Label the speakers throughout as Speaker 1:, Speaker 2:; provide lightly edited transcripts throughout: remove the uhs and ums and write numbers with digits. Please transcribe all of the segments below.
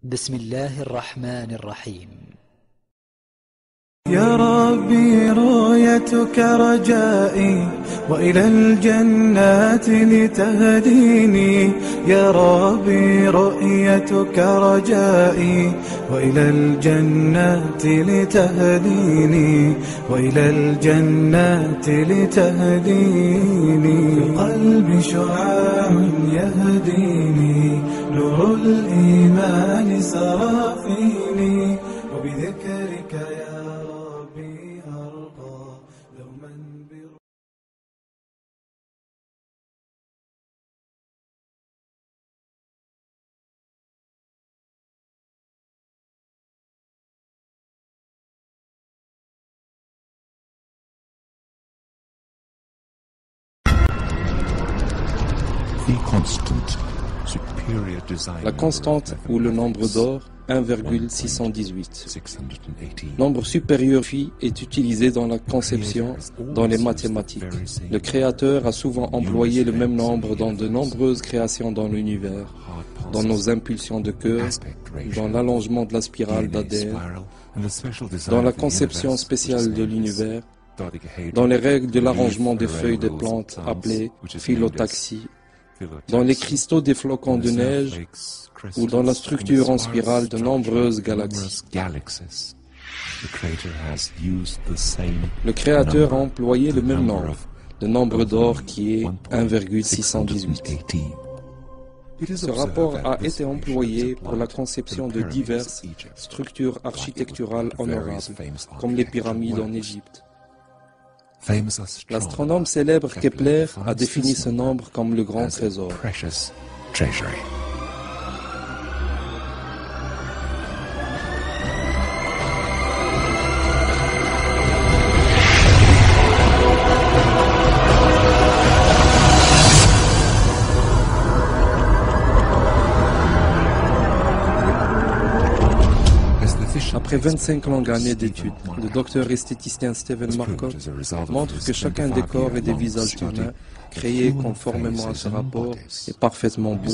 Speaker 1: بسم الله الرحمن الرحيم.
Speaker 2: يا ربي رؤيتك رجائي وإلى الجنات لتهديني. يا ربي رؤيتك رجائي وإلى الجنات لتهديني. وإلى الجنات لتهديني. في قلبي شعاع يهديني، نور الإيمان سرى فيني، وبذكرك يا ربي أرقى دوما
Speaker 3: La constante ou le nombre d'or 1,618. Nombre supérieur phi est utilisé dans la conception, dans les mathématiques. Le créateur a souvent employé le même nombre dans de nombreuses créations dans l'univers, dans nos impulsions de cœur, dans l'allongement de la spirale d'Adler, dans la conception spéciale de l'univers, dans les règles de l'arrangement des feuilles des plantes appelées phyllotaxie, dans les cristaux des flocons de neige ou dans la structure en spirale de nombreuses galaxies. Le Créateur a employé le même nombre, le nombre d'or qui est 1,618. Ce rapport a été employé pour la conception de diverses structures architecturales honorables, comme les pyramides en Égypte. L'astronome célèbre Kepler a défini ce nombre comme le grand trésor. Après 25 longues années d'études, le docteur esthéticien Stephen Markov montre que chacun des corps et des visages humains créés conformément à ce rapport est parfaitement beau.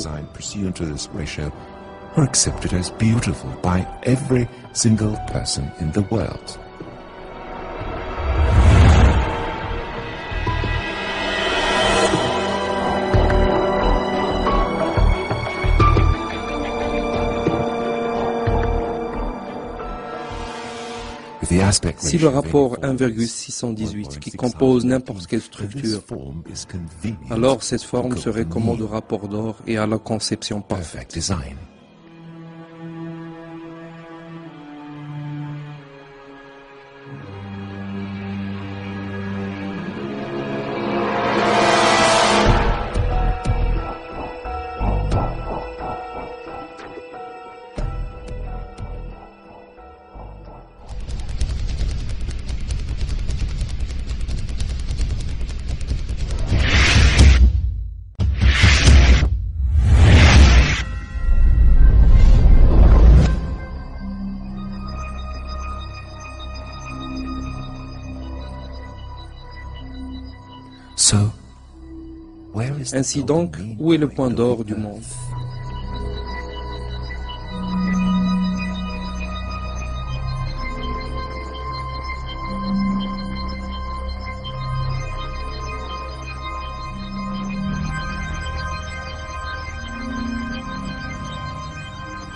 Speaker 3: Si le rapport 1,618 qui compose n'importe quelle structure, alors cette forme serait commode au rapport d'or et à la conception parfaite. Ainsi donc, où est le point d'or du monde?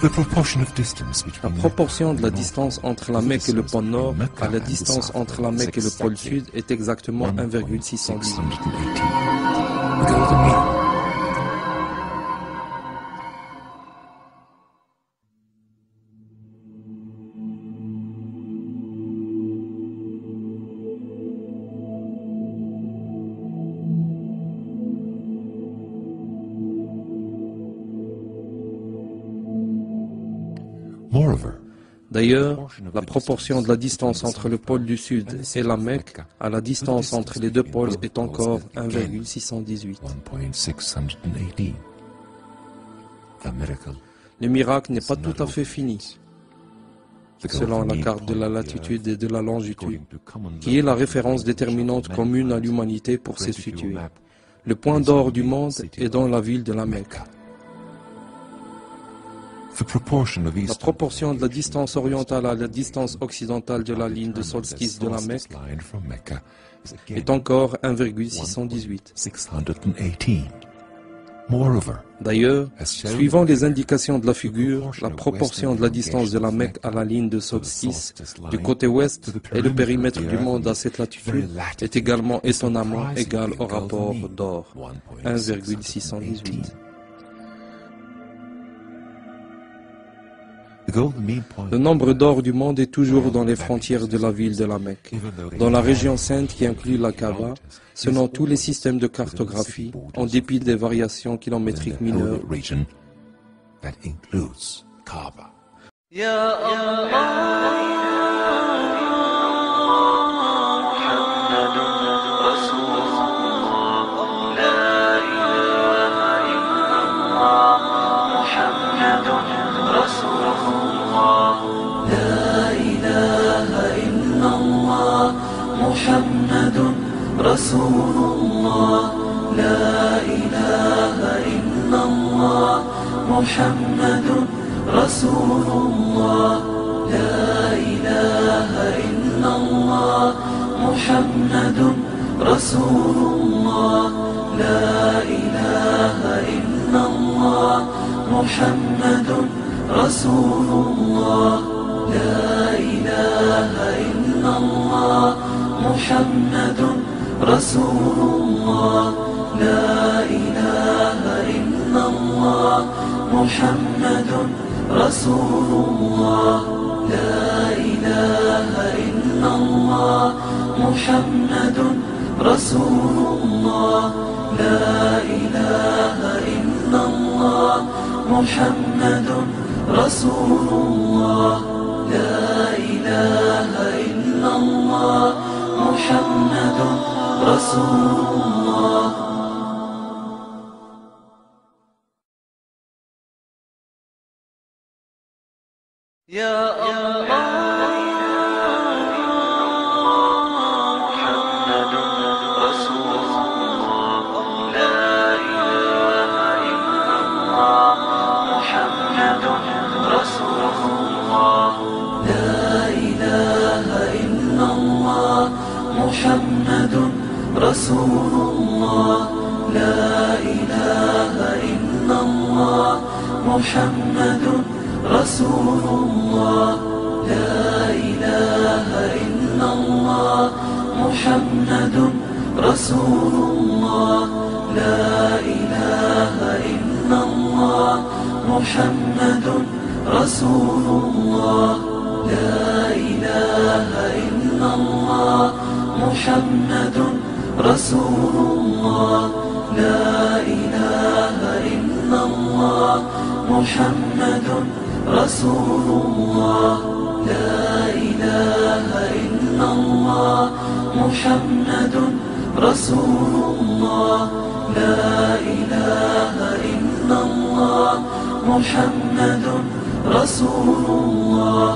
Speaker 3: La proportion de la distance entre la Mecque et le pôle Nord à la distance entre la Mecque et le pôle Sud est exactement 1,618. D'ailleurs, la proportion de la distance entre le pôle du Sud et la Mecque à la distance entre les deux pôles est encore 1,618. Le miracle n'est pas tout à fait fini, selon la carte de la latitude et de la longitude, qui est la référence déterminante commune à l'humanité pour se situer. Le point d'or du monde est dans la ville de la Mecque. La proportion de la distance orientale à la distance occidentale de la ligne de solstice de la Mecque est encore 1,618. D'ailleurs, suivant les indications de la figure, la proportion de la distance de la Mecque à la ligne de solstice du côté ouest et le périmètre du monde à cette latitude est également étonnamment égal au rapport d'or, 1,618. Le nombre d'or du monde est toujours dans les frontières de la ville de la Mecque, dans la région sainte qui inclut la Kaaba, selon tous les systèmes de cartographie, en dépit des variations kilométriques mineures.
Speaker 2: رسول الله لا إله إلا الله محمد رسول الله لا إله إلا الله محمد رسول الله لا إله إلا الله محمد رسول الله لا إله إلا الله محمد رسول الله لا إله إلا الله محمد رسول الله لا إله إلا الله محمد رسول الله لا إله إلا الله محمد رسول الله لا إله إلا الله محمد رسول الله يا الله محمد رسول الله لا إله إلا الله محمد رسول الله لا إله إلا الله محمد رسول الله لا إله إلا الله محمد رسول الله لا إله إلا الله محمد رسول الله لا إله إلا الله محمد رسول الله لا إله إلا الله محمد رسول الله لا إله إلا الله محمد رسول الله لا إله إلا الله محمد رسول الله لا إله إلا الله محمد رسول الله